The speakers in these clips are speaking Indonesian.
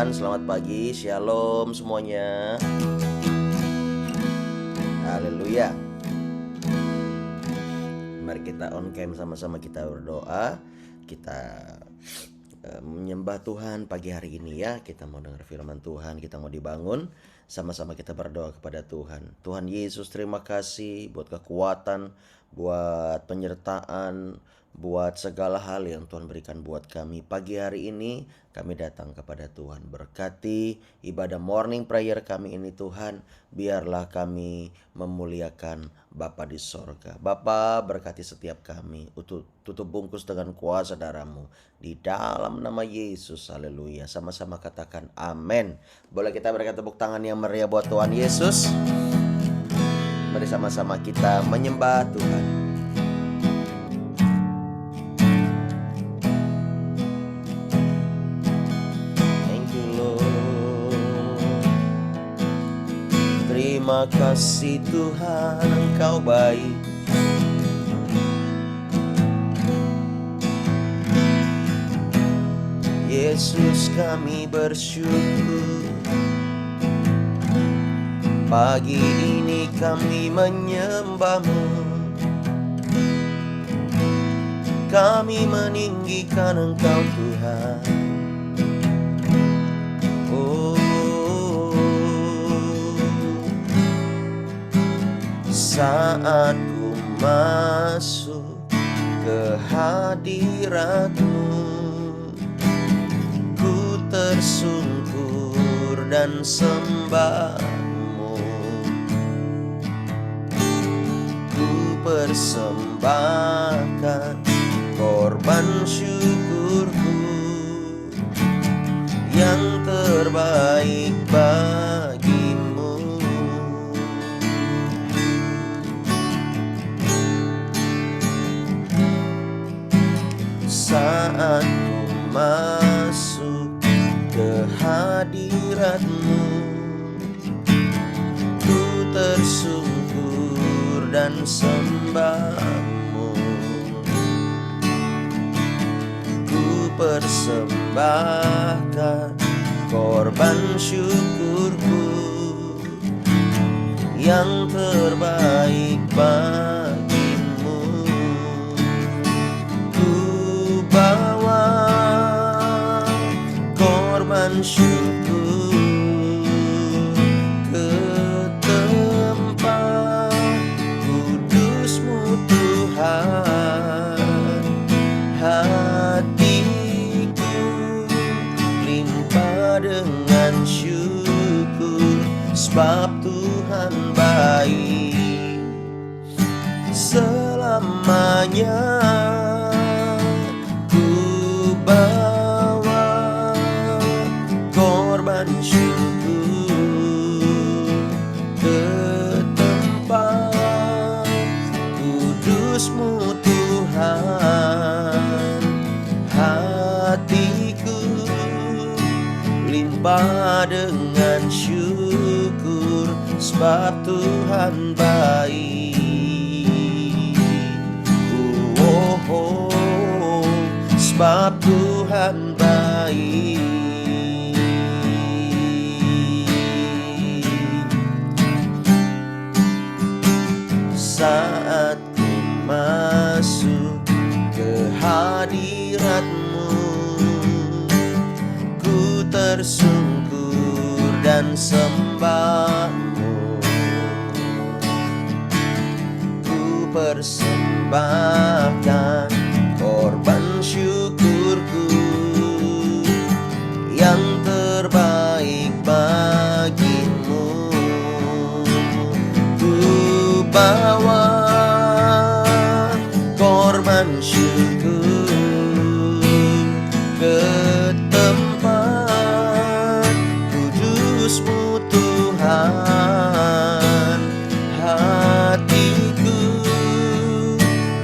Tuhan, selamat pagi, shalom semuanya. Haleluya. Mari kita on cam sama-sama kita berdoa. Kita menyembah Tuhan pagi hari ini ya. Kita mau dengar firman Tuhan, kita mau dibangun. Sama-sama kita berdoa kepada Tuhan. Tuhan Yesus, terima kasih buat kekuatan, buat penyertaan, buat segala hal yang Tuhan berikan buat kami. Pagi hari ini kami datang kepada Tuhan. Berkati ibadah morning prayer kami ini Tuhan. Biarlah kami memuliakan Bapa di sorga. Bapa, berkati setiap kami. Tutup bungkus dengan kuasa darah-Mu. Di dalam nama Yesus, haleluya. Sama-sama katakan amin. Boleh kita berikan tepuk tangan yang meriah buat Tuhan Yesus. Mari sama-sama kita menyembah Tuhan. Terima kasih Tuhan, Engkau baik. Yesus, kami bersyukur. Pagi ini kami menyembah-Mu. Kami meninggikan Engkau Tuhan. Saat ku masuk ke hadirat-Mu, ku tersungkur dan sembah-Mu. Ku persembahkan korban syukurku yang terbaik bagimu. Saat ku masuk ke hadirat-Mu, ku tersungkur dan sembah-Mu. Ku persembahkan korban syukurku yang terbaik bagimu. Bawa korban syukur ke tempat kudus-Mu Tuhan. Hatiku limpah dengan syukur, sebab Tuhan baik selamanya. Bawa korban syukur ke tempat kudus-Mu Tuhan. Hatiku limpah dengan syukur, sebab Tuhan baik. Sebab Tuhan baik. Saat ku masuk ke hadirat-Mu, ku tersungkur dan sembah-Mu. Ku persembahkan korban syukurku yang terbaik bagimu. Ku bawa korban syukur ke tempat kudus-Mu Tuhan. Hatiku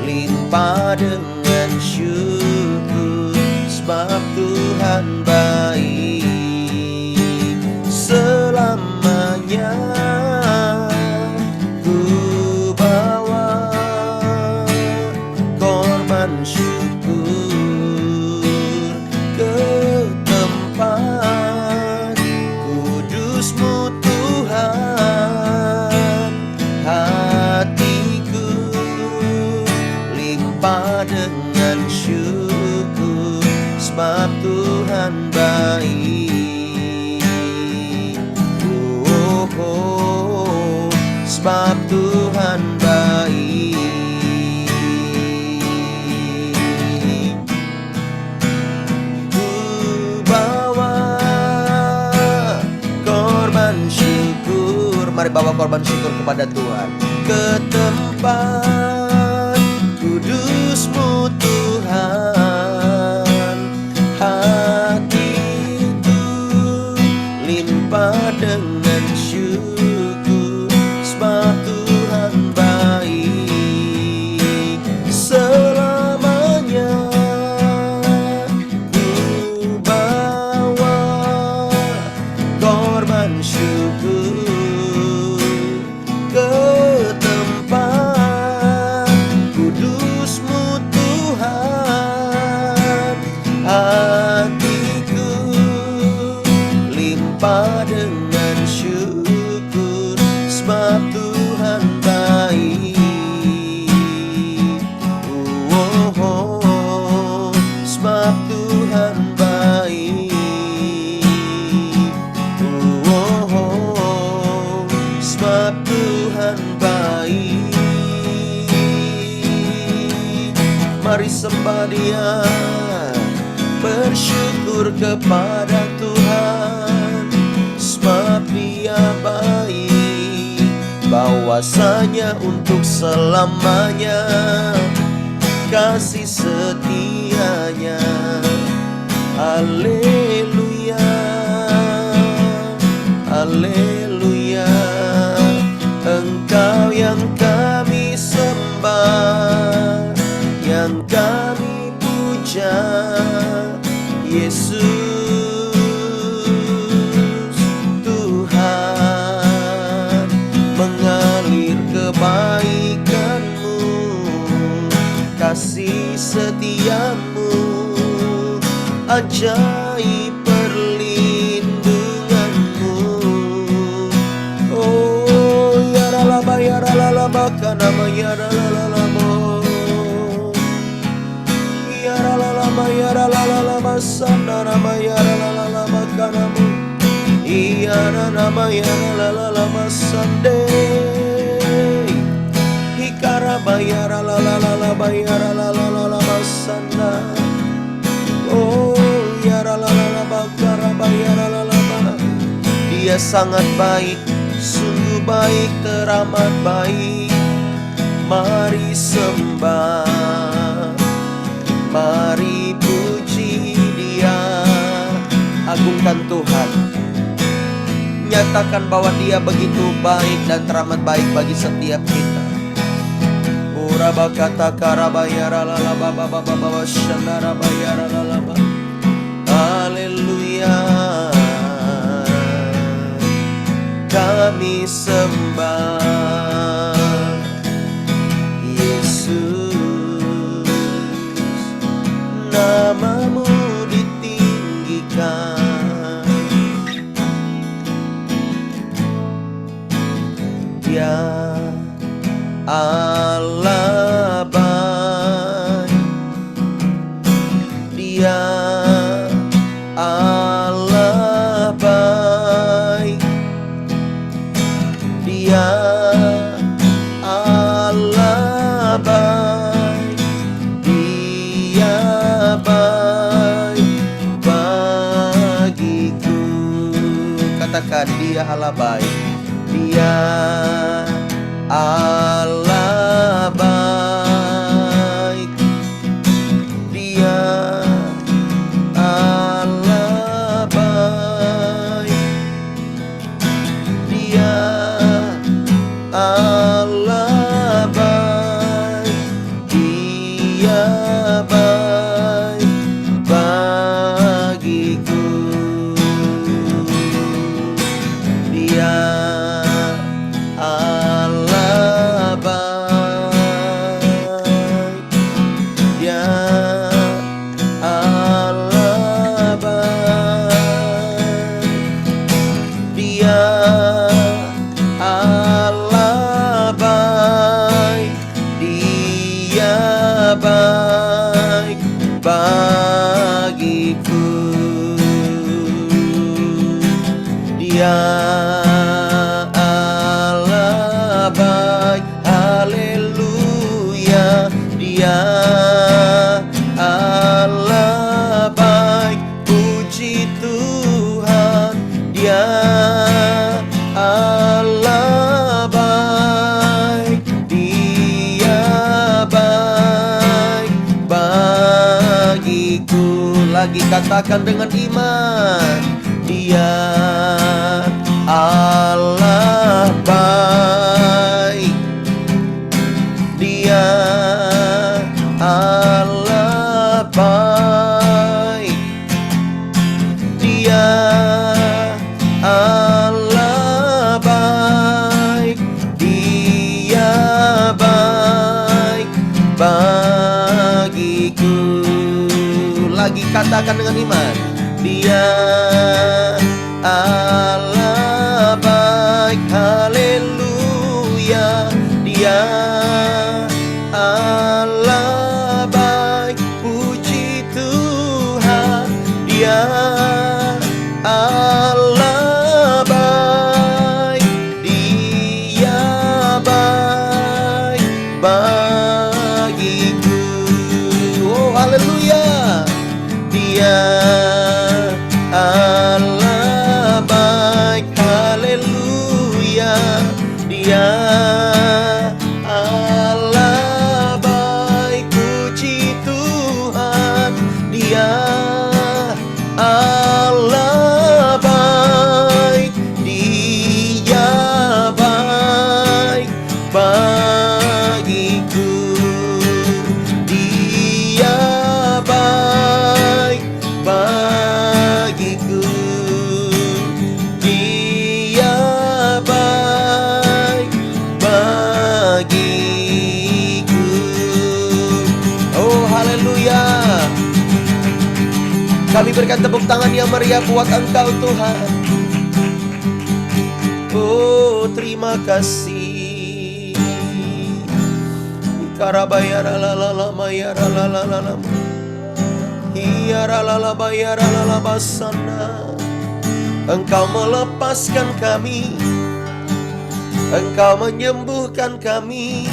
limpah dengan syukur, sebab Tuhan baik selamanya. Ku bawa korban syukur ke tempat limpah dengan syukur, sebab Tuhan baik. Oh, oh, sebab Tuhan baik. Ku bawa korban syukur, mari bawa korban syukur kepada Tuhan, ke tempat kudus-Mu Tuhan. Hatiku limpah dengan syukur, sebab Tuhan baik selamanya. Ku bawa korban syukur ke tempat kudus-Mu Tuhan. Hatiku limpah dengan syukur, sebab Tuhan baik. Oh, oh, oh, sebab Tuhan baik. Oh, oh, sebab Tuhan baik. Mari sembah Dia, bersyukur kepada Tuhan, sebab Dia baik, bahwasanya untuk selamanya kasih setianya. Haleluya, haleluya. Engkau yang kami sembah, yang kami puja, Yesus Tuhan. Mengalir kebaikan-Mu, kasih setia-Mu, ajaib perlindungan-Mu. Oh, ya ralaba kanama ya ralalamo, ya ralalama sanarama ya ralalama kanamu, ya ranama ya ralalama sande, hikaraba ya ralalama ya ralalama sana. Oh, ya ralalama karaba ya ralalama. Dia sangat baik, sungguh baik, teramat baik. Mari sembah, mari puji Dia. Agungkan Tuhan, nyatakan bahwa Dia begitu baik dan teramat baik bagi setiap kita. Uraba kata karabayara lalaba baba baba shandara bayara lalaba. Haleluya, kami sembah Yesus, nama-Mu ditinggikan. Dia Allah baik, Dia Allah baik, Dia Allah baik, Dia baik bagiku. Katakan, Dia Allah baik, Dia Allah baik, Dia Allah baik, Dia Allah baik, Dia baik bagiku. Dia Allah baik, Dia Allah baik, Dia Allah baik, Dia baik Dia Allah baik, puji Tuhan. Dia Allah baik, Dia baik bagiku. Lagi katakan dengan iman, Dia Allah baik, Dia Allah baik, Dia Allah baik, Dia baik bagiku. Lagi katakan dengan iman, Dia Allah baik, haleluya. Dia Allah baik, puji Tuhan. Dia Allah baik, Dia baik bagiku. Oh haleluya. Dia Allah baik, haleluya. Dia Allah baik, puji Tuhan. Dia Allah baik, Dia baik bagiku. Dia baik bagiku. Dia baik bagiku. Oh haleluya. Kami berikan tepuk tangan yang meriah buat Engkau Tuhan. Oh terima kasih. Karabayara lalala mayara lalala hiara lalala bayara lalala basana. Engkau melepaskan kami, Engkau menyembuhkan kami,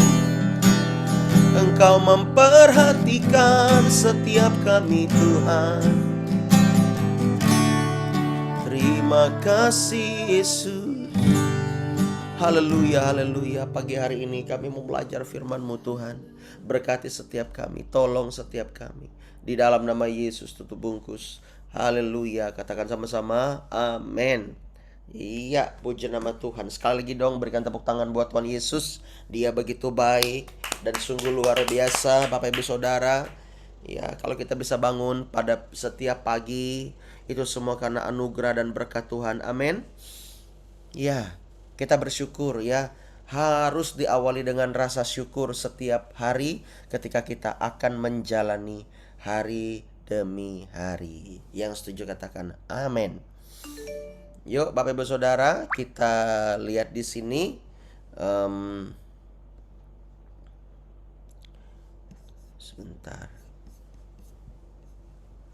Engkau memperhatikan setiap kami Tuhan. Terima kasih Yesus. Haleluya, haleluya. Pagi hari ini kami mau belajar firman-Mu Tuhan. Berkati setiap kami, tolong setiap kami. Di dalam nama Yesus tutup bungkus. Haleluya. Katakan sama-sama, amin. Iya, puji nama Tuhan. Sekali lagi dong berikan tepuk tangan buat Tuhan Yesus. Dia begitu baik dan sungguh luar biasa Bapak Ibu Saudara. Ya, kalau kita bisa bangun pada setiap pagi, itu semua karena anugerah dan berkat Tuhan. Amin. Ya, kita bersyukur ya. Harus diawali dengan rasa syukur setiap hari ketika kita akan menjalani hari demi hari. Yang setuju katakan amin. Yuk Bapak Ibu Saudara, kita lihat di sini. Sebentar.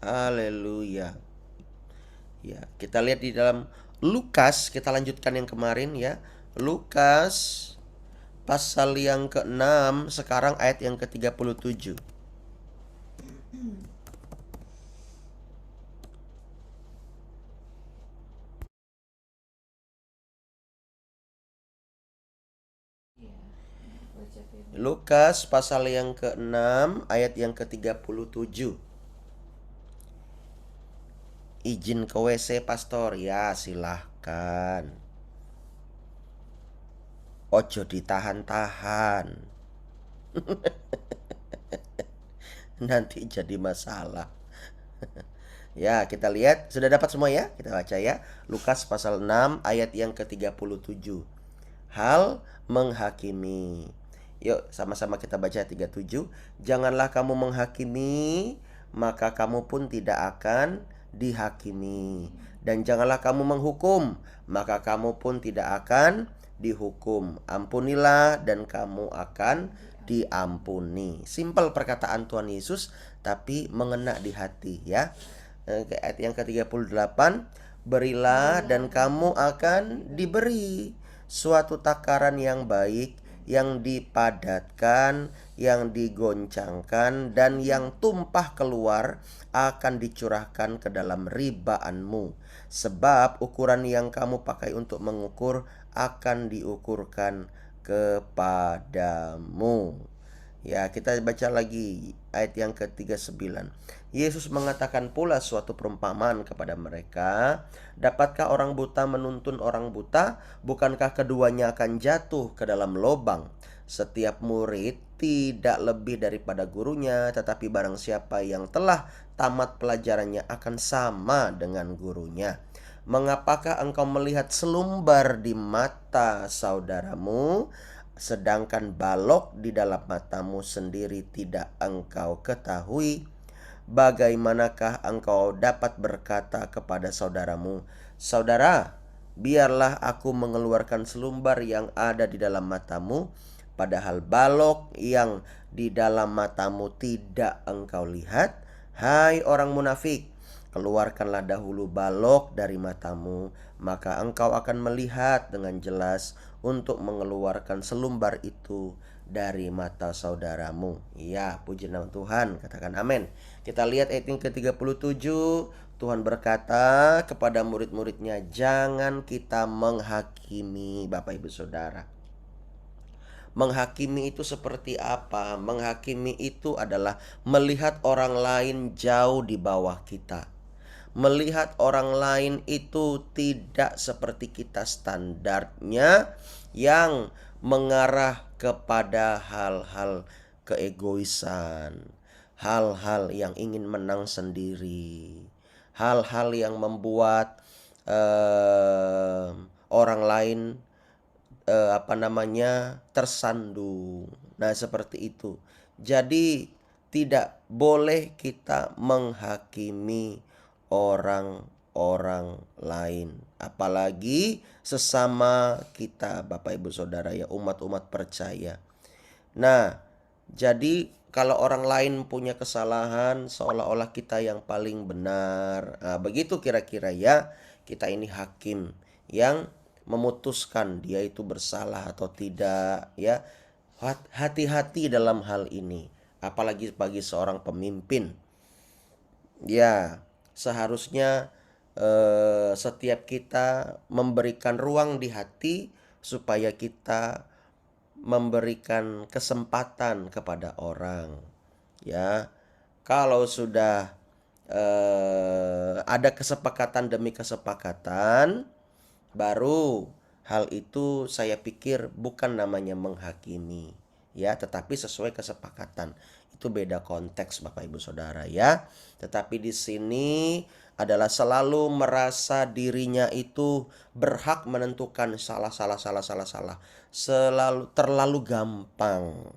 Haleluya. Ya, kita lihat di dalam Lukas, kita lanjutkan yang kemarin ya. Lukas pasal yang ke-6, sekarang ayat yang ke-37. Lukas pasal yang ke-6 ayat yang ke-37. Izin ke WC pastor? Ya silahkan. Ojo ditahan-tahan. Nanti jadi masalah. Ya, kita lihat. Sudah dapat semua ya? Kita baca ya. Lukas pasal 6 ayat yang ke-37. Hal menghakimi. Yuk, sama-sama kita baca 37. Janganlah kamu menghakimi, maka kamu pun tidak akan dihakimi. Dan janganlah kamu menghukum, maka kamu pun tidak akan dihukum. Ampunilah dan kamu akan diampuni. Simpel perkataan Tuhan Yesus, tapi mengena di hati ya. Ayat yang ke-38, berilah dan kamu akan diberi, suatu takaran yang baik, yang dipadatkan, yang digoncangkan, dan yang tumpah keluar akan dicurahkan ke dalam ribaanmu. Sebab ukuran yang kamu pakai untuk mengukur akan diukurkan kepadamu. Ya, kita baca lagi ayat yang ke-39. Yesus mengatakan pula suatu perumpamaan kepada mereka. Dapatkah orang buta menuntun orang buta? Bukankah keduanya akan jatuh ke dalam lobang? Setiap murid tidak lebih daripada gurunya, tetapi barang siapa yang telah tamat pelajarannya akan sama dengan gurunya. Mengapakah engkau melihat selumbar di mata saudaramu, sedangkan balok di dalam matamu sendiri tidak engkau ketahui? Bagaimanakah engkau dapat berkata kepada saudaramu, "Saudara, biarlah aku mengeluarkan selumbar yang ada di dalam matamu," padahal balok yang di dalam matamu tidak engkau lihat? Hai orang munafik, keluarkanlah dahulu balok dari matamu, maka engkau akan melihat dengan jelas untuk mengeluarkan selumbar itu dari mata saudaramu. Ya, puji nama Tuhan, katakan amin. Kita lihat ayat yang ke-37. Tuhan berkata kepada murid-muridnya, jangan kita menghakimi. Bapak ibu saudara, menghakimi itu seperti apa? Menghakimi itu adalah melihat orang lain jauh di bawah kita. Melihat orang lain itu tidak seperti kita standarnya, yang mengarah kepada hal-hal keegoisan, hal-hal yang ingin menang sendiri, hal-hal yang membuat orang lain tersandung. Nah, seperti itu. Jadi tidak boleh kita menghakimi orang-orang lain, apalagi sesama kita, Bapak Ibu Saudara, ya, umat-umat percaya. Nah, jadi kalau orang lain punya kesalahan, seolah-olah kita yang paling benar. Nah, begitu kira-kira ya, kita ini hakim yang memutuskan dia itu bersalah atau tidak, ya. Hati-hati dalam hal ini, apalagi bagi seorang pemimpin. Ya, seharusnya setiap kita memberikan ruang di hati supaya kita memberikan kesempatan kepada orang. Ya, kalau sudah ada kesepakatan demi kesepakatan, baru hal itu saya pikir bukan namanya menghakimi, ya, tetapi sesuai kesepakatan. Itu beda konteks, Bapak Ibu Saudara, ya. Tetapi di sini adalah selalu merasa dirinya itu berhak menentukan salah. Selalu terlalu gampang.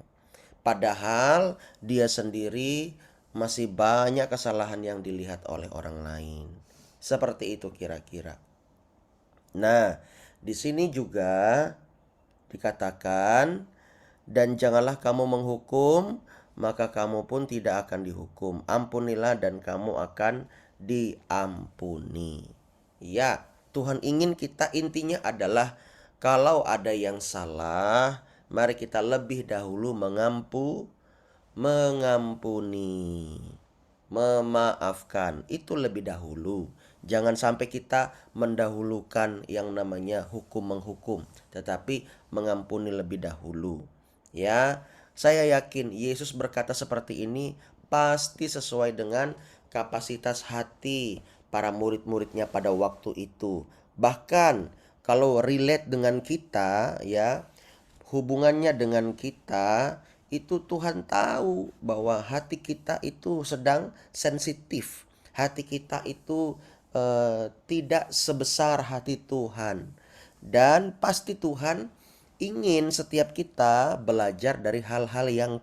Padahal dia sendiri masih banyak kesalahan yang dilihat oleh orang lain. Seperti itu kira-kira. Nah, di sini juga dikatakan, dan janganlah kamu menghukum, maka kamu pun tidak akan dihukum. Ampunilah dan kamu akan diampuni. Ya, Tuhan ingin kita, intinya adalah kalau ada yang salah, mari kita lebih dahulu mengampuni, memaafkan. Itu lebih dahulu. Jangan sampai kita mendahulukan yang namanya hukum menghukum, tetapi mengampuni lebih dahulu. Ya, saya yakin Yesus berkata seperti ini pasti sesuai dengan kapasitas hati para murid-muridnya pada waktu itu. Bahkan kalau relate dengan kita, ya, hubungannya dengan kita, itu Tuhan tahu bahwa hati kita itu sedang sensitif. Hati kita itu tidak sebesar hati Tuhan. Dan pasti Tuhan ingin setiap kita belajar dari hal-hal yang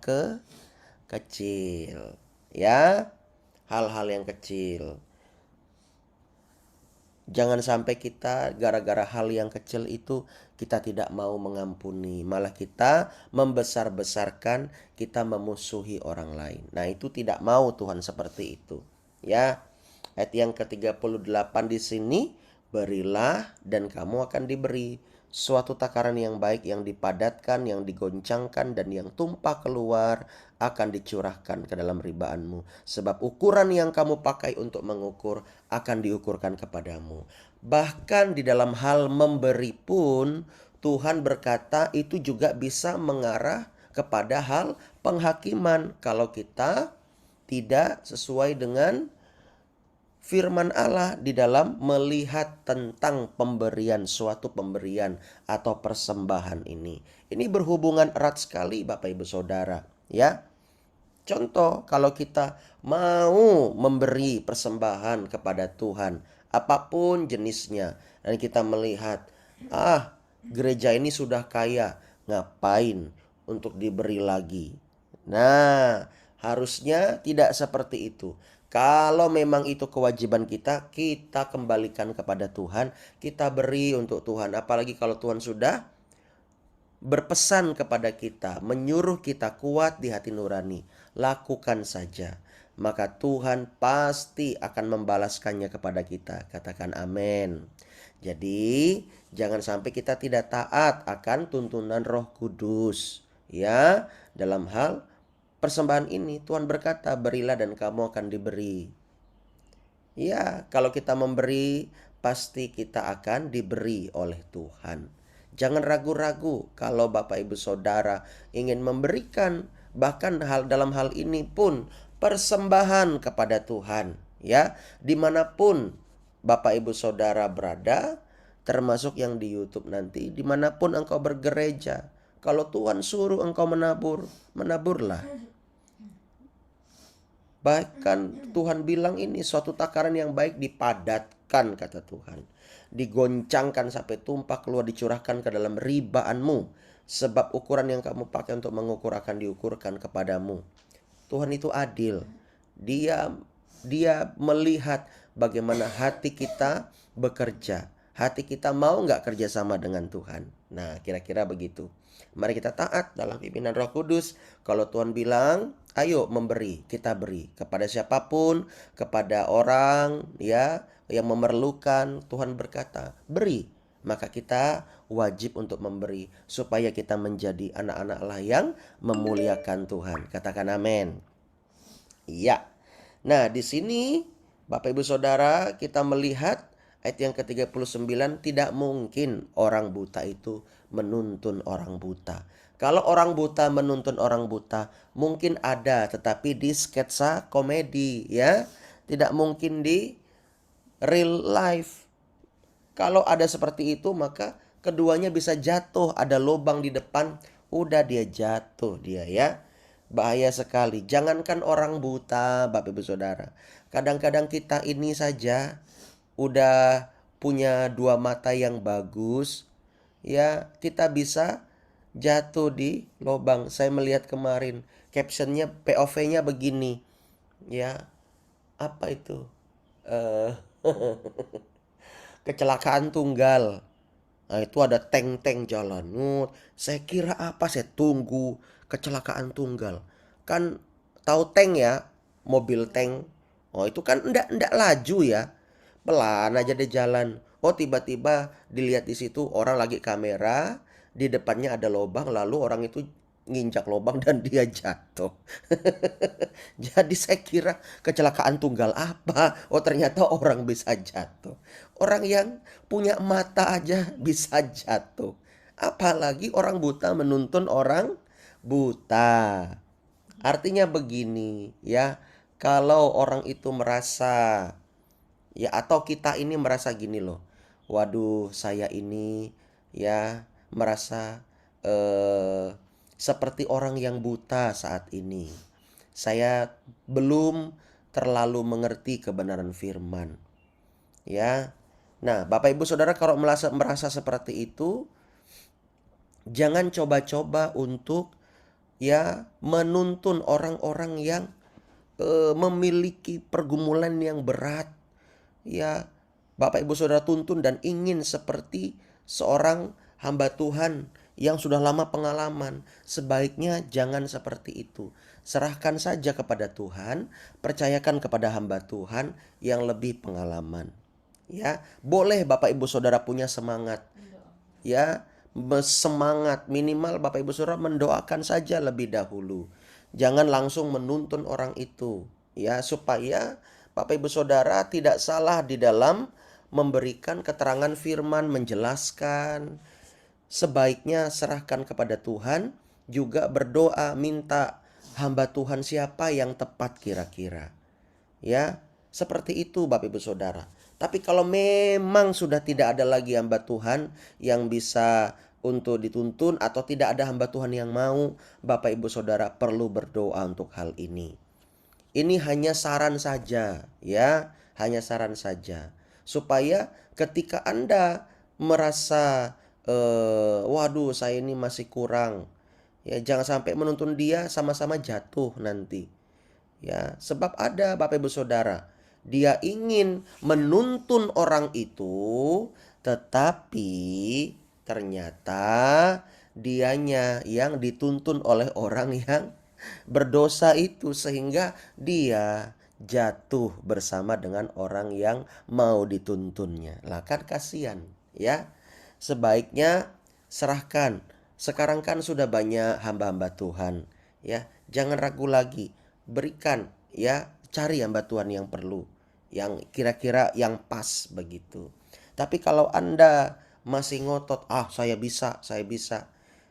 kecil, ya, hal-hal yang kecil. Jangan sampai kita gara-gara hal yang kecil itu kita tidak mau mengampuni, malah kita membesar-besarkan, kita memusuhi orang lain. Nah, itu tidak mau Tuhan seperti itu, ya. Ayat yang ke-38 di sini, berilah dan kamu akan diberi, suatu takaran yang baik yang dipadatkan, yang digoncangkan, dan yang tumpah keluar akan dicurahkan ke dalam ribaanmu. Sebab ukuran yang kamu pakai untuk mengukur akan diukurkan kepadamu. Bahkan di dalam hal memberi pun, Tuhan berkata itu juga bisa mengarah kepada hal penghakiman. Kalau kita tidak sesuai dengan firman Allah di dalam melihat tentang pemberian, suatu pemberian atau persembahan ini. Ini berhubungan erat sekali Bapak Ibu Saudara, ya. Contoh, kalau kita mau memberi persembahan kepada Tuhan, apapun jenisnya, dan kita melihat, gereja ini sudah kaya, ngapain untuk diberi lagi? Nah, harusnya tidak seperti itu. Kalau memang itu kewajiban kita, kita kembalikan kepada Tuhan, kita beri untuk Tuhan. Apalagi kalau Tuhan sudah berpesan kepada kita, menyuruh kita kuat di hati nurani, lakukan saja. Maka Tuhan pasti akan membalaskannya kepada kita. Katakan amin. Jadi, jangan sampai kita tidak taat akan tuntunan Roh Kudus. Ya, dalam hal persembahan ini Tuhan berkata, berilah dan kamu akan diberi. Ya, kalau kita memberi, pasti kita akan diberi oleh Tuhan. Jangan ragu-ragu kalau Bapak Ibu Saudara ingin memberikan, bahkan dalam hal ini pun persembahan kepada Tuhan. Ya, dimanapun Bapak Ibu Saudara berada, termasuk yang di YouTube nanti, dimanapun engkau bergereja, kalau Tuhan suruh engkau menabur, menaburlah. Bahkan Tuhan bilang ini suatu takaran yang baik dipadatkan, kata Tuhan. Digoncangkan sampai tumpah keluar, dicurahkan ke dalam ribaanmu. Sebab ukuran yang kamu pakai untuk mengukur akan diukurkan kepadamu. Tuhan itu adil. Dia melihat bagaimana hati kita bekerja. Hati kita mau nggak kerjasama dengan Tuhan. Nah, kira-kira begitu. Mari kita taat dalam pimpinan Roh Kudus. Kalau Tuhan bilang, ayo memberi, kita beri kepada siapapun, kepada orang ya yang memerlukan. Tuhan berkata, beri. Maka kita wajib untuk memberi supaya kita menjadi anak-anak Allah yang memuliakan Tuhan. Katakan amin. Iya. Nah, di sini Bapak Ibu Saudara, kita melihat ayat yang ke-39, tidak mungkin orang buta itu menuntun orang buta. Kalau orang buta menuntun orang buta, mungkin ada, tetapi di sketsa komedi ya. Tidak mungkin di real life. Kalau ada seperti itu, maka keduanya bisa jatuh. Ada lubang di depan, udah dia jatuh dia ya. Bahaya sekali. Jangankan orang buta, Bapak Ibu Saudara. Kadang-kadang kita ini saja udah punya dua mata yang bagus, ya kita bisa jatuh di lubang. Saya melihat kemarin captionnya, POV-nya begini, ya apa itu? Eh Kecelakaan tunggal. Nah, itu ada tank-tank jalan. Saya kira apa? Saya tunggu kecelakaan tunggal. Kan tahu tank ya, mobil tank. Oh, itu kan enggak laju ya. Pelan aja deh jalan. Oh, tiba-tiba dilihat di situ orang lagi kamera, di depannya ada lubang, lalu orang itu nginjak lubang dan dia jatuh. Jadi saya kira kecelakaan tunggal apa? Oh, ternyata orang bisa jatuh. Orang yang punya mata aja bisa jatuh. Apalagi orang buta menuntun orang buta. Artinya begini ya, kalau orang itu merasa ya, atau kita ini merasa gini loh. Waduh, saya ini ya merasa seperti orang yang buta saat ini. Saya belum terlalu mengerti kebenaran firman. Ya. Nah, Bapak Ibu Saudara, kalau merasa seperti itu, jangan coba-coba untuk ya menuntun orang-orang yang memiliki pergumulan yang berat. Ya, Bapak Ibu Saudara tuntun dan ingin seperti seorang hamba Tuhan yang sudah lama pengalaman. Sebaiknya jangan seperti itu. Serahkan saja kepada Tuhan, percayakan kepada hamba Tuhan yang lebih pengalaman. Ya, boleh Bapak Ibu Saudara punya semangat. ya, semangat, minimal Bapak Ibu Saudara mendoakan saja lebih dahulu. Jangan langsung menuntun orang itu, ya, supaya Bapak Ibu Saudara tidak salah di dalam memberikan keterangan firman, menjelaskan. Sebaiknya serahkan kepada Tuhan, juga berdoa minta hamba Tuhan siapa yang tepat kira-kira. Ya, seperti itu Bapak Ibu Saudara. Tapi kalau memang sudah tidak ada lagi hamba Tuhan yang bisa untuk dituntun, atau tidak ada hamba Tuhan yang mau, Bapak Ibu Saudara perlu berdoa untuk hal ini. Ini hanya saran saja, ya, hanya saran saja. Supaya ketika Anda merasa waduh saya ini masih kurang, ya jangan sampai menuntun dia sama-sama jatuh nanti. Ya, sebab ada Bapak Ibu Saudara, dia ingin menuntun orang itu, tetapi ternyata dianya yang dituntun oleh orang yang berdosa itu, sehingga dia jatuh bersama dengan orang yang mau dituntunnya. Lah kan kasihan, ya. Sebaiknya serahkan. Sekarang kan sudah banyak hamba-hamba Tuhan, ya. Jangan ragu lagi. Berikan, ya, cari hamba Tuhan yang perlu, yang kira-kira yang pas begitu. Tapi kalau Anda masih ngotot, saya bisa,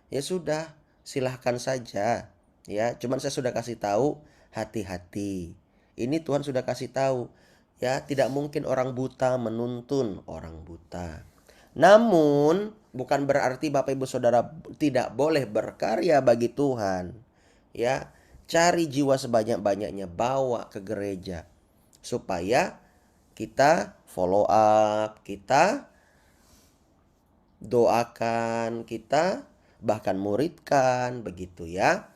ya sudah, silahkan saja, ya. Cuman saya sudah kasih tahu, hati-hati. Ini Tuhan sudah kasih tahu, ya, tidak mungkin orang buta menuntun orang buta. Namun bukan berarti Bapak Ibu Saudara tidak boleh berkarya bagi Tuhan, ya. Cari jiwa sebanyak-banyaknya, bawa ke gereja, supaya kita follow up, kita doakan, kita bahkan muridkan, begitu ya.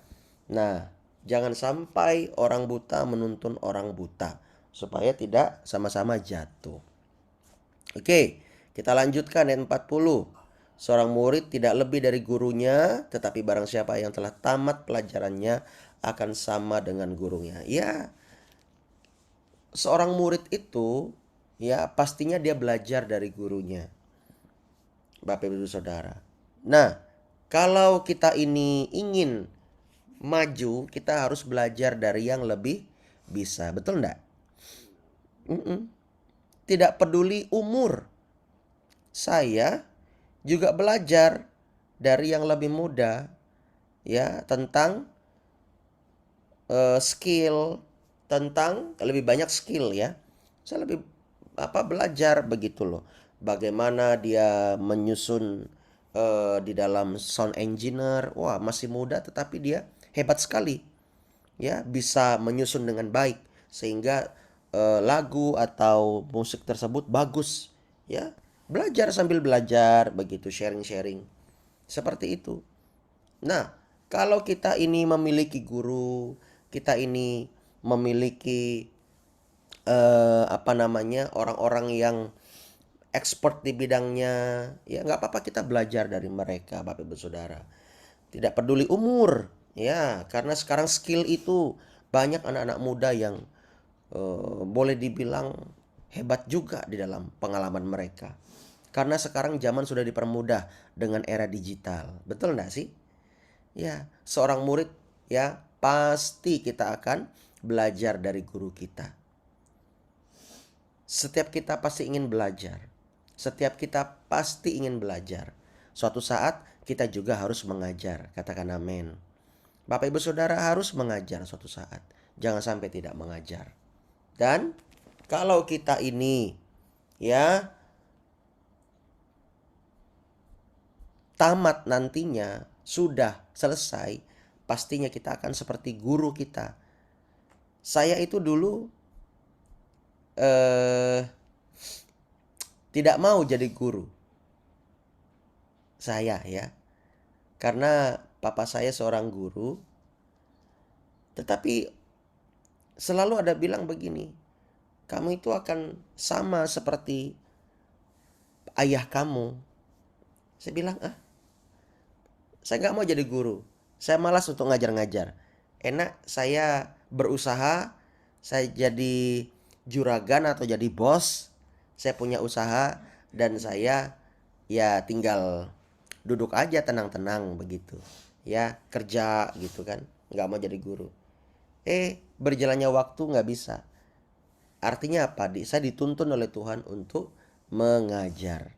Nah, jangan sampai orang buta menuntun orang buta, supaya tidak sama-sama jatuh. Oke, kita lanjutkan ayat 40. Seorang murid tidak lebih dari gurunya, tetapi barang siapa yang telah tamat pelajarannya akan sama dengan gurunya. Ya, seorang murid itu, ya, pastinya dia belajar dari gurunya, Bapak Ibu Saudara. Nah, kalau kita ini ingin maju, kita harus belajar dari yang lebih bisa. Betul enggak? Tidak peduli umur. Saya juga belajar dari yang lebih muda, ya, tentang skill, tentang lebih banyak skill, ya. Saya lebih belajar begitu loh. Bagaimana dia menyusun di dalam sound engineer. Wah, masih muda tetapi dia hebat sekali. Ya, bisa menyusun dengan baik sehingga lagu atau musik tersebut bagus, ya. Belajar sambil belajar begitu, sharing-sharing. Seperti itu. Nah, kalau kita ini memiliki guru, kita ini memiliki orang-orang yang expert di bidangnya, ya nggak apa-apa kita belajar dari mereka, Bapak Ibu Saudara. Tidak peduli umur, ya, karena sekarang skill itu banyak anak-anak muda yang boleh dibilang hebat juga di dalam pengalaman mereka. Karena sekarang zaman sudah dipermudah dengan era digital. Betul enggak sih? Ya, seorang murid, ya, pasti kita akan belajar dari guru kita. Setiap kita pasti ingin belajar. Setiap kita pasti ingin belajar. Suatu saat kita juga harus mengajar. Katakan amin. Bapak Ibu Saudara harus mengajar suatu saat. Jangan sampai tidak mengajar. Dan kalau kita ini, ya, tamat nantinya, sudah selesai, pastinya kita akan seperti guru kita. Saya itu dulu tidak mau jadi guru. Saya, ya. Karena papa saya seorang guru. Tetapi selalu ada bilang begini, kamu itu akan sama seperti ayah kamu. Saya bilang, saya gak mau jadi guru. Saya malas untuk ngajar-ngajar. Enak saya berusaha, saya jadi juragan atau jadi bos. Saya punya usaha dan saya, ya, tinggal duduk aja tenang-tenang begitu. Ya, kerja gitu kan, nggak mau jadi guru. Berjalannya waktu nggak bisa. Artinya apa? Saya dituntun oleh Tuhan untuk mengajar.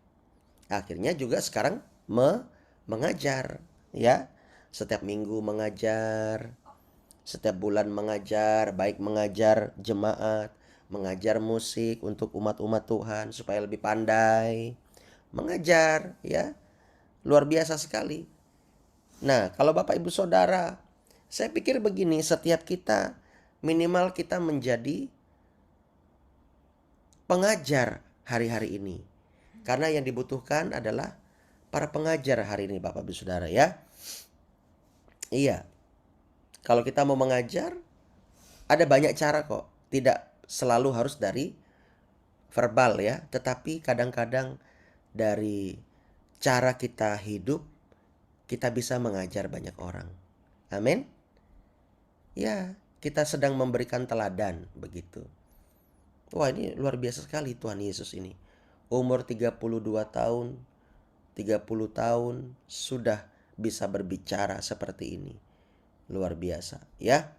Akhirnya juga sekarang mengajar, ya. Setiap minggu mengajar, setiap bulan mengajar, baik mengajar jemaat, mengajar musik untuk umat-umat Tuhan supaya lebih pandai mengajar, ya. Luar biasa sekali. Nah, kalau Bapak Ibu Saudara, saya pikir begini, setiap kita minimal kita menjadi pengajar hari-hari ini. Karena yang dibutuhkan adalah para pengajar hari ini, Bapak Ibu Saudara, ya. Iya. Kalau kita mau mengajar, ada banyak cara kok. Tidak selalu harus dari verbal ya, tetapi kadang-kadang dari cara kita hidup, kita bisa mengajar banyak orang. Amin. Ya, kita sedang memberikan teladan begitu. Wah, ini luar biasa sekali Tuhan Yesus ini. Umur 32 tahun, 30 tahun sudah bisa berbicara seperti ini. Luar biasa, ya.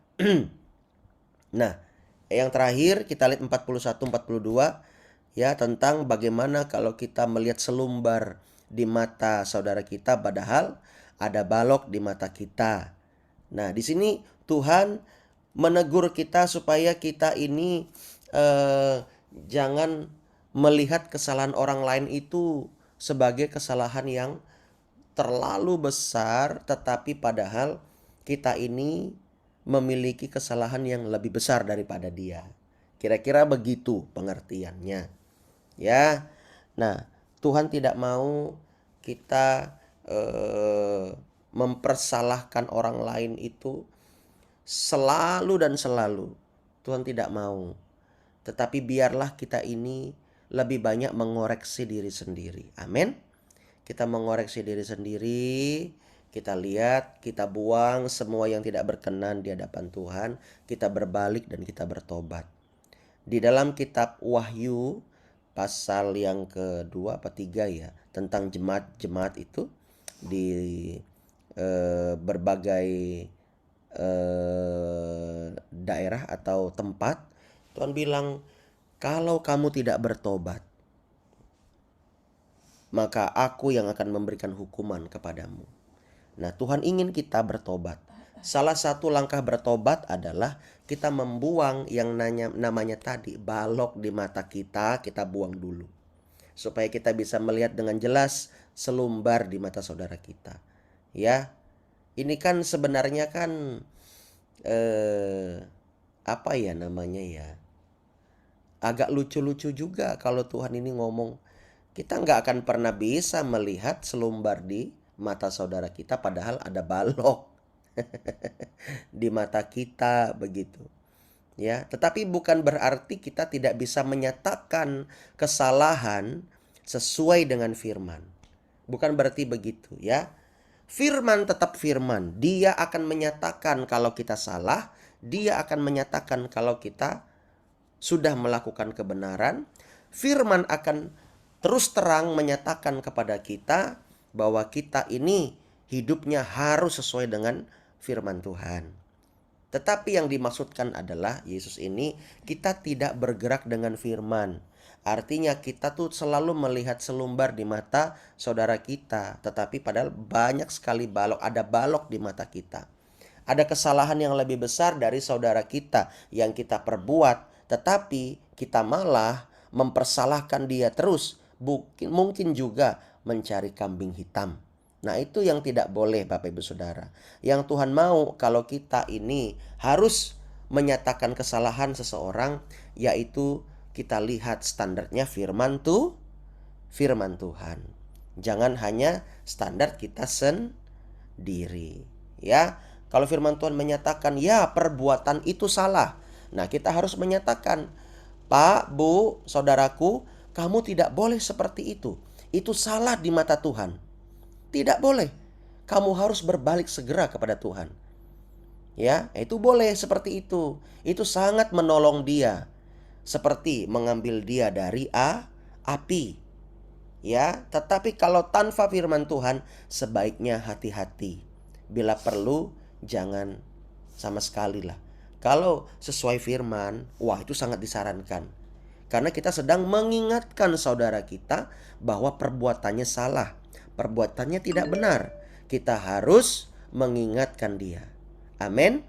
Nah, yang terakhir kita lihat 41-42 ya, tentang bagaimana kalau kita melihat selumbar di mata saudara kita padahal ada balok di mata kita. Nah, di sini Tuhan menegur kita supaya kita ini jangan melihat kesalahan orang lain itu sebagai kesalahan yang terlalu besar, tetapi padahal kita ini memiliki kesalahan yang lebih besar daripada dia. Kira-kira begitu pengertiannya. Ya. Nah, Tuhan tidak mau kita mempersalahkan orang lain itu selalu dan selalu. Tuhan tidak mau. Tetapi biarlah kita ini lebih banyak mengoreksi diri sendiri. Amin. Kita mengoreksi diri sendiri. Kita lihat, kita buang semua yang tidak berkenan di hadapan Tuhan. Kita berbalik dan kita bertobat. Di dalam kitab Wahyu pasal yang kedua apa tiga ya, tentang jemaat-jemaat itu di berbagai daerah atau tempat, Tuhan bilang, kalau kamu tidak bertobat, maka aku yang akan memberikan hukuman kepadamu. Nah, Tuhan ingin kita bertobat. Salah satu langkah bertobat adalah kita membuang yang namanya tadi balok di mata kita, kita buang dulu. Supaya kita bisa melihat dengan jelas selumbar di mata saudara kita. Ya, ini kan sebenarnya kan apa ya namanya ya, agak lucu-lucu juga kalau Tuhan ini ngomong. Kita nggak akan pernah bisa melihat selumbar di mata saudara kita padahal ada balok di mata kita begitu. Ya, tetapi bukan berarti kita tidak bisa menyatakan kesalahan sesuai dengan firman. Bukan berarti begitu ya. Firman tetap firman. Dia akan menyatakan kalau kita salah, dia akan menyatakan kalau kita sudah melakukan kebenaran. Firman akan terus terang menyatakan kepada kita bahwa kita ini hidupnya harus sesuai dengan firman Tuhan. Tetapi yang dimaksudkan adalah Yesus ini kita tidak bergerak dengan firman. Artinya kita tuh selalu melihat selumbar di mata saudara kita. Tetapi padahal banyak sekali balok, ada balok di mata kita. Ada kesalahan yang lebih besar dari saudara kita yang kita perbuat. Tetapi kita malah mempersalahkan dia terus. Mungkin juga mencari kambing hitam. Nah, itu yang tidak boleh Bapak Ibu Saudara. Yang Tuhan mau kalau kita ini harus menyatakan kesalahan seseorang, yaitu kita lihat standarnya firman Tuhan. Jangan hanya standar kita sendiri. Ya, kalau firman Tuhan menyatakan ya perbuatan itu salah. Nah, kita harus menyatakan, Pak, Bu, saudaraku, kamu tidak boleh seperti itu. Itu salah di mata Tuhan. Tidak boleh. Kamu harus berbalik segera kepada Tuhan. Ya, itu boleh seperti itu. Itu sangat menolong dia. Seperti mengambil dia dari api. Ya, tetapi kalau tanpa firman Tuhan, sebaiknya hati-hati. Bila perlu, jangan sama sekali lah. Kalau sesuai firman, wah itu sangat disarankan. Karena kita sedang mengingatkan saudara kita bahwa perbuatannya salah, perbuatannya tidak benar. Kita harus mengingatkan dia. Amin.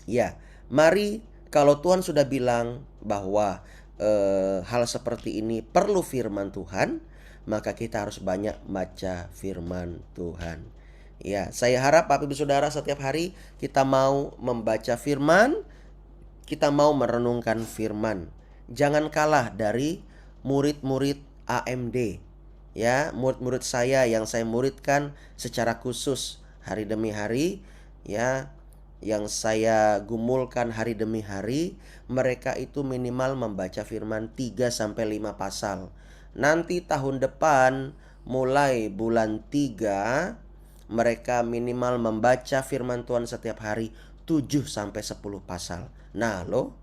Ya, mari kalau Tuhan sudah bilang bahwa hal seperti ini perlu firman Tuhan, maka kita harus banyak baca firman Tuhan. Ya, saya harap Bapak Ibu Saudara setiap hari kita mau membaca firman, kita mau merenungkan firman. Jangan kalah dari murid-murid AMD. Ya, murid-murid saya yang saya muridkan secara khusus hari demi hari, ya, yang saya gumulkan hari demi hari, mereka itu minimal membaca firman 3 sampai 5 pasal. Nanti tahun depan mulai bulan 3 mereka minimal membaca firman Tuhan setiap hari 7 sampai 10 pasal. Nah, lo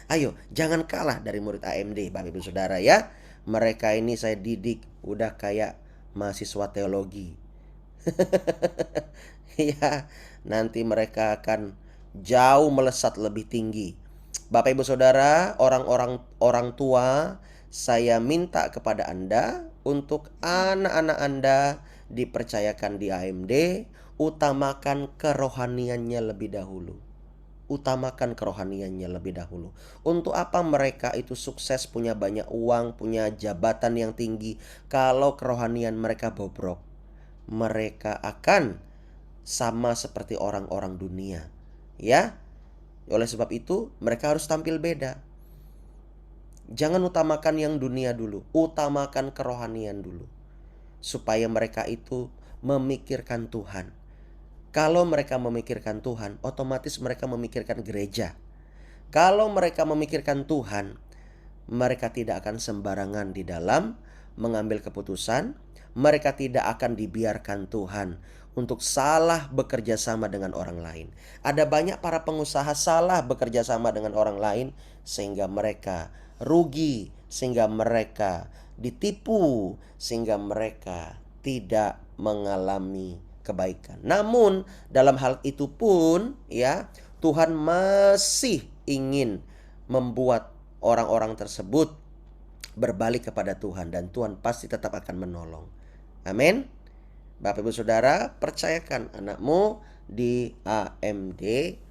ayo jangan kalah dari murid AMD, Bapak Ibu Saudara ya. Mereka ini saya didik udah kayak mahasiswa teologi. Ya, nanti mereka akan jauh melesat lebih tinggi. Bapak Ibu Saudara, orang tua, saya minta kepada Anda untuk anak-anak Anda dipercayakan di AMD, utamakan kerohaniannya lebih dahulu. Utamakan kerohaniannya lebih dahulu. Untuk apa mereka itu sukses, punya banyak uang, punya jabatan yang tinggi, kalau kerohanian mereka bobrok? Mereka akan sama seperti orang-orang dunia. Ya, oleh sebab itu mereka harus tampil beda. Jangan utamakan yang dunia dulu, utamakan kerohanian dulu. Supaya mereka itu memikirkan Tuhan. Kalau mereka memikirkan Tuhan, otomatis mereka memikirkan gereja. Kalau mereka memikirkan Tuhan, mereka tidak akan sembarangan di dalam mengambil keputusan. Mereka tidak akan dibiarkan Tuhan untuk salah bekerja sama dengan orang lain. Ada banyak para pengusaha salah bekerja sama dengan orang lain sehingga mereka rugi, sehingga mereka ditipu, sehingga mereka tidak mengalami kebaikan. Namun dalam hal itu pun ya, Tuhan masih ingin membuat orang-orang tersebut berbalik kepada Tuhan, dan Tuhan pasti tetap akan menolong. Amin. Bapak Ibu Saudara, percayakan anakmu di AMD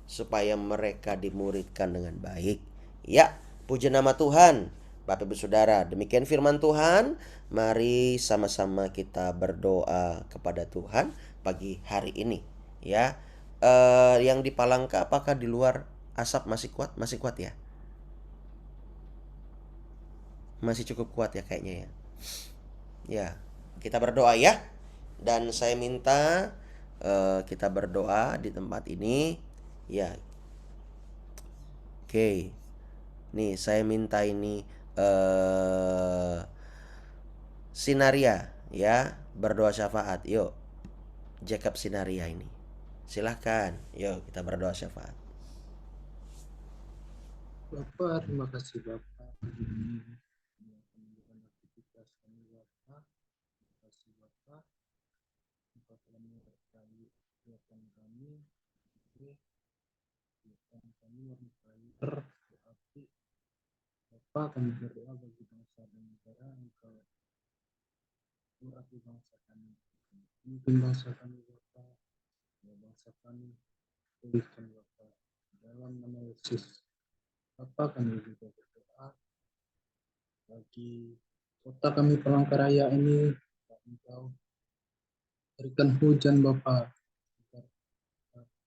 supaya mereka dimuridkan dengan baik. Ya, puji nama Tuhan. Bapak Ibu Saudara, demikian firman Tuhan. Mari sama-sama kita berdoa kepada Tuhan pagi hari ini. Ya, yang di Palangka apakah di luar asap masih kuat? Masih kuat ya? Masih cukup kuat ya kayaknya ya. Ya, kita berdoa ya. Dan saya minta kita berdoa di tempat ini. Ya, oke. Nih, saya minta ini Sinaria ya, berdoa syafaat. Yuk, Jacob Sinaria ini. Silahkan, yuk kita berdoa syafaat. Bapak, terima kasih Bapak. Menunjukkan aktivitas kami Bapak. Terima kasih Bapak. Bapak telah menyertai kegiatan kami. Kegiatan kami menyertai berarti Bapak kami berdoa bagi bangsa dan negara engkau berarti bangsa kami. Mungkin bangsa kami Bapak, ya bangsa kami pulihkan Bapak dalam nama Yesus. Bapak kami juga berdoa bagi kota kami Palangkaraya ini, Engkau berikan hujan Bapak agar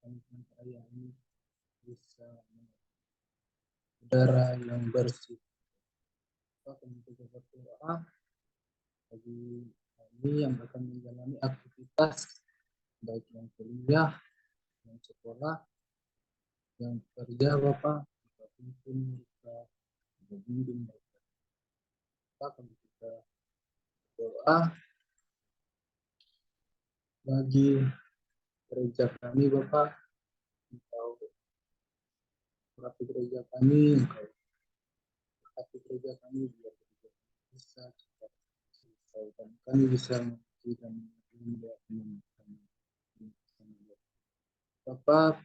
kami Palangkaraya ini bisa udara yang bersih. Bapak kami juga berdoa bagi kami yang akan menjalani aktivitas baik yang kuliah, yang sekolah, yang kerja Bapak, apapun kita berbimbing Bapak kami juga berdoa bagi gereja kami Bapak, Engkau berkati gereja kami, Engkau berkati gereja kami biar gereja bisa cepat dan kami bisa mengerti dan menemukan Bapak.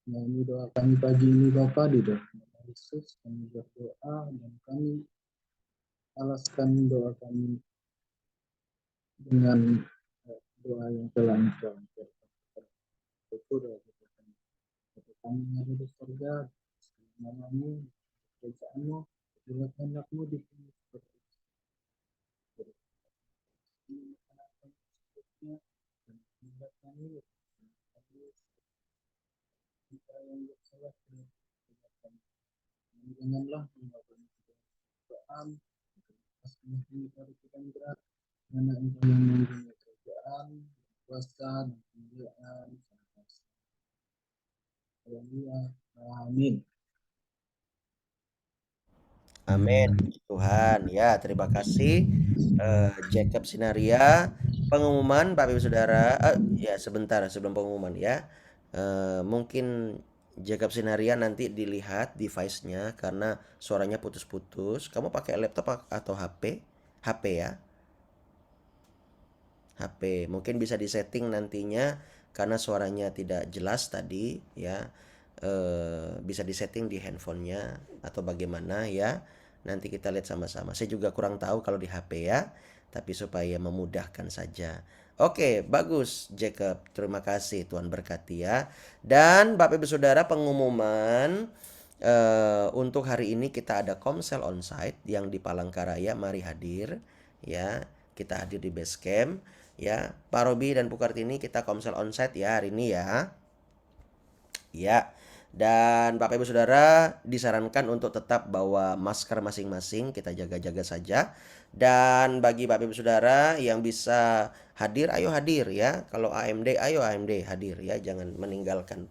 Nah, ini doa kami pagi ini Bapak, di dalam nama Yesus kami berdoa dan kami alaskan doa kami dengan doa yang telah Engkau ajarkan itu doa kita kami. Bapa kami yang ada di surga, namamu, kerajaanmu, bila kehendakmu di bumi seperti ini, dan kehendak kami kita yang bersalah kepada kami. Janganlah membawa Quran, kami dari kita yang berat, karena Engkau yang mempunyai kerajaan, kuasa, dan kemuliaan, Haleluya. Amin. Amin. Puji Tuhan. Ya, terima kasih Jacob Sinaria. Pengumuman Bapak Ibu Saudara, ya sebentar sebelum pengumuman ya. Mungkin Jacob Sinaria nanti dilihat device-nya karena suaranya putus-putus. Kamu pakai laptop atau HP? HP ya. HP. Mungkin bisa disetting nantinya karena suaranya tidak jelas tadi ya. Bisa disetting di handphonenya atau bagaimana ya. Nanti kita lihat sama-sama. Saya juga kurang tahu kalau di HP ya, tapi supaya memudahkan saja. Oke, bagus Jacob. Terima kasih Tuhan berkati ya. Dan Bapak Ibu Saudara pengumuman untuk hari ini kita ada Komsel onsite yang di Palangkaraya. Mari hadir ya. Kita hadir di base camp ya. Pak Robi dan Bu Kartini kita Komsel onsite ya hari ini ya. Ya. Dan Bapak Ibu Saudara disarankan untuk tetap bawa masker masing-masing, kita jaga-jaga saja. Dan bagi Bapak Ibu Saudara yang bisa hadir, ayo hadir ya. Kalau AMD, ayo AMD hadir ya, jangan meninggalkan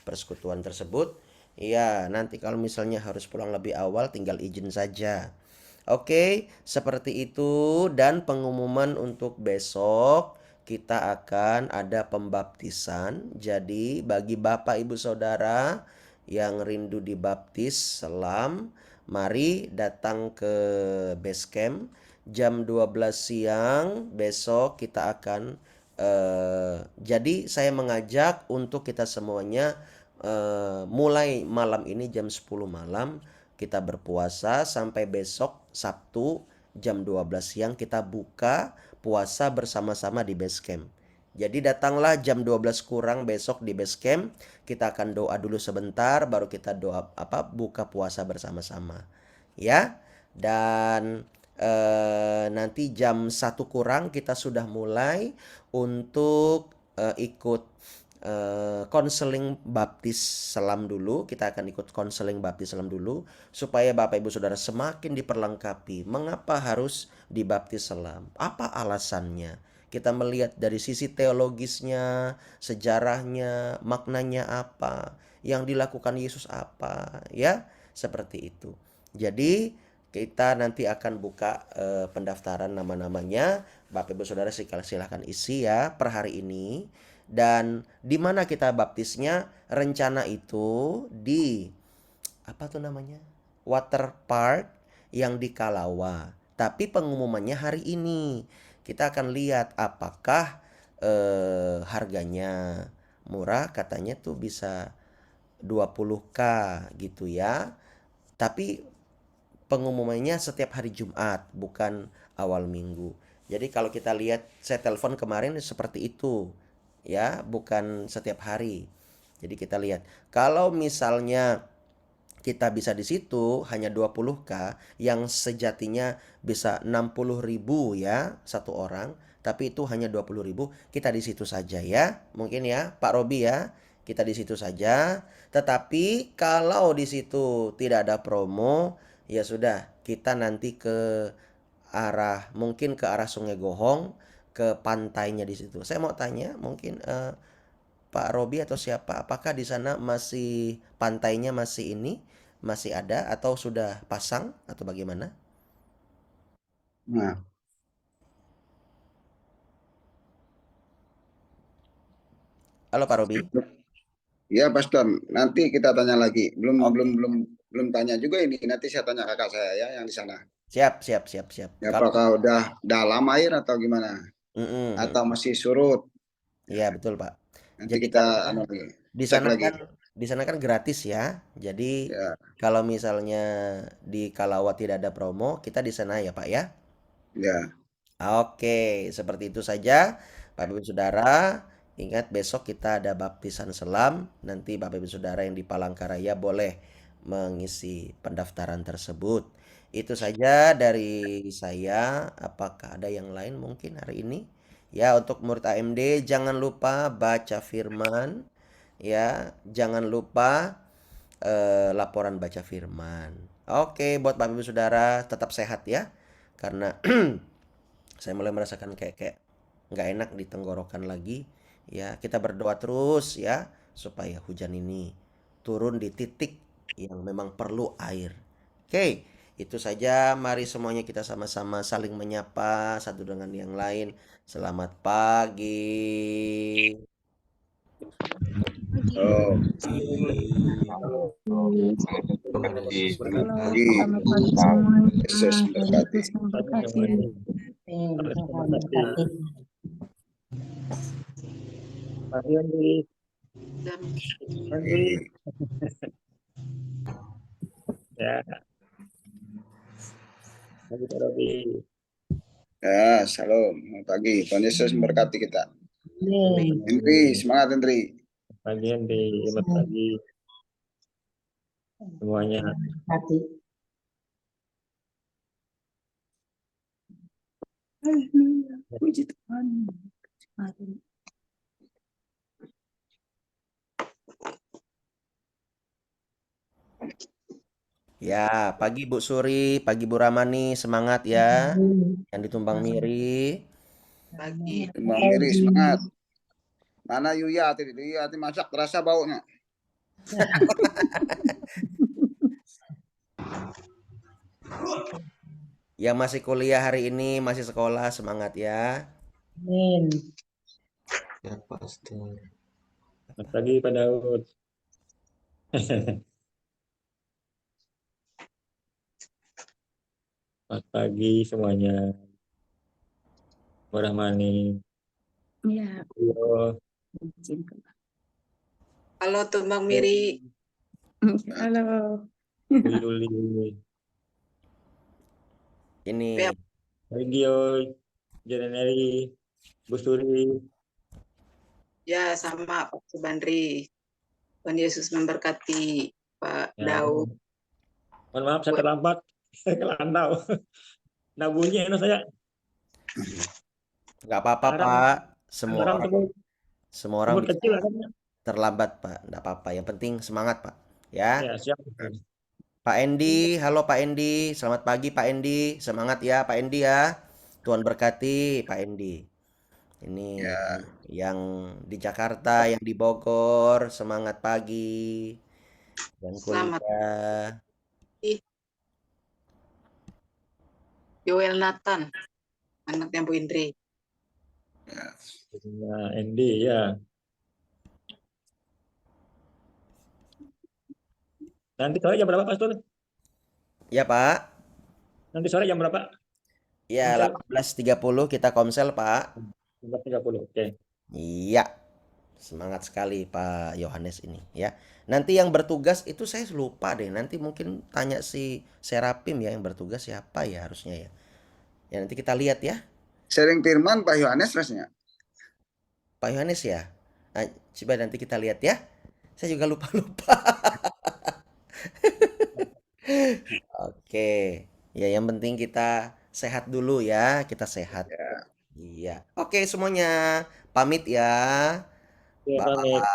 persekutuan tersebut. Ya, nanti kalau misalnya harus pulang lebih awal tinggal izin saja. Oke, seperti itu dan pengumuman untuk besok kita akan ada pembaptisan. Jadi bagi Bapak Ibu Saudara yang rindu dibaptis selam, mari datang ke base camp jam 12 siang besok kita akan jadi saya mengajak untuk kita semuanya mulai malam ini jam 10 malam kita berpuasa sampai besok Sabtu jam 12 siang kita buka puasa bersama-sama di base camp. Jadi datanglah jam 12 kurang besok di base camp. Kita akan doa dulu sebentar baru kita doa buka puasa bersama-sama. Ya. Dan nanti jam 1 kurang kita sudah mulai untuk ikut konseling baptis selam dulu. Kita akan ikut konseling baptis selam dulu supaya Bapak Ibu Saudara semakin diperlengkapi. Mengapa harus dibaptis selam? Apa alasannya? Kita melihat dari sisi teologisnya, sejarahnya, maknanya apa, yang dilakukan Yesus apa, ya, seperti itu. Jadi kita nanti akan buka pendaftaran nama-namanya. Bapak Ibu Saudara silahkan isi ya per hari ini. Dan di mana kita baptisnya? Rencana itu di apa tuh namanya? Water park yang di Kalawa. Tapi pengumumannya hari ini. Kita akan lihat apakah harganya murah, katanya tuh bisa 20k gitu ya. Tapi pengumumannya setiap hari Jumat, bukan awal minggu. Jadi kalau kita lihat, saya telepon kemarin seperti itu, ya, bukan setiap hari. Jadi kita lihat, kalau misalnya kita bisa di situ hanya 20k, yang sejatinya bisa 60.000 ya satu orang, tapi itu hanya 20.000, kita di situ saja ya. Mungkin ya, Pak Robi ya, kita di situ saja. Tetapi kalau di situ tidak ada promo, ya sudah, kita nanti ke mungkin ke arah Sungai Gohong, ke pantainya di situ. Saya mau tanya, mungkin Pak Robi atau siapa, apakah di sana masih pantainya masih masih ada atau sudah pasang atau bagaimana? Nah, Halo Pak Robi. ya Pastor, nanti kita tanya lagi. Belum belum Oke. belum belum tanya juga ini. Nanti saya tanya kakak saya ya yang di sana. Siap, siap, siap, siap. Ya, Kalau apakah udah dalam air atau gimana? mm-mm. Atau masih surut? Iya, Ya, betul, Pak. nanti Jadi kita kan anu lagi, di cek sana lagi. kan gratis ya. Jadi Ya, kalau misalnya di Kalawa tidak ada promo, kita di sana ya, Pak ya. ya, Oke, seperti itu saja, Bapak Ibu Saudara. Ingat besok kita ada baptisan selam. Nanti Bapak Ibu Saudara yang di Palangkaraya boleh mengisi pendaftaran tersebut. Itu saja dari saya. Apakah ada yang lain mungkin hari ini? Ya, untuk murid AMD jangan lupa baca firman. Ya, jangan lupa laporan baca firman. Oke, buat Bapak Ibu Saudara tetap sehat ya. Karena saya mulai merasakan kayak nggak enak di tenggorokan lagi. Ya, kita berdoa terus ya supaya hujan ini turun di titik yang memang perlu air. Oke, itu saja. Mari semuanya kita sama-sama saling menyapa satu dengan yang lain. Selamat pagi. oh, selamat Halo, pagi. selamat pagi semuanya. Yesus Tuhan memberkati. Yesus memberkati. Amin. Tuhan berkati. Pagi Andri. Andri. Pagi. Ya, pagi Pak Robi. Ya, shalom. Selamat pagi. Tuhan Yesus memberkati kita. Amin. Hendri, semangat Hendri. Pagi Andri, selamat pagi semuanya. Berkati. Puji Tuhan. Amin. Ya, pagi Bu Suri, pagi Bu Ramani, semangat ya. Yang ditumpang Miri. Pagi. Bang Miri, semangat. Mana Yuya tadi? Yuya tadi masak terasa baunya. Yang masih kuliah hari ini, masih sekolah, semangat ya. Amin. Ya, Pastor. Selamat pagi Pak Daud. Selamat pagi semuanya. Bu Rahmani. Ya, Halo. izin ke- Halo Tumbang Miri. Halo. Bu Yuli. Ini Ya. Regio. Janeri. Bu Suri. Ya sama Pak Subandri. Tuhan Yesus memberkati Pak Ya. Daud. Mohon maaf saya terlambat. Saya kelantau. Nah bunyi enak saya. nggak apa-apa Alarm, Pak. Semua alarm orang, semut, semua orang semut bisa kecil alarmnya. terlambat Pak. Nggak apa-apa. Yang penting semangat Pak. Ya. Ya siap. Pak Endi, halo Pak Endi. Selamat pagi Pak Endi. Semangat ya Pak Endi ya. Tuhan berkati Pak Endi. Ini Ya, yang di Jakarta, yang di Bogor, semangat pagi. Yang Selamat kuliah. pagi. Yoel Nathan, anaknya Bu Indri. Nah, Andy ya. Nanti sore jam berapa Pak Stur? Ya Pak. Nanti sore jam berapa? Ya Komsel 18.30 kita komsel Pak. 30. Oke. Iya. Semangat sekali Pak Yohanes ini ya. Nanti yang bertugas itu saya lupa deh. Nanti mungkin tanya si Serapim ya yang bertugas siapa ya harusnya ya. Ya nanti kita lihat ya. sharing firman Pak Yohanes rasanya. Pak Yohanes ya. Nah, coba nanti kita lihat ya. Saya juga lupa-lupa. Oke. Ya yang penting kita sehat dulu ya. Kita sehat. Ya. Iya. Oke semuanya. Pamit ya. Ya, pamit. Bye.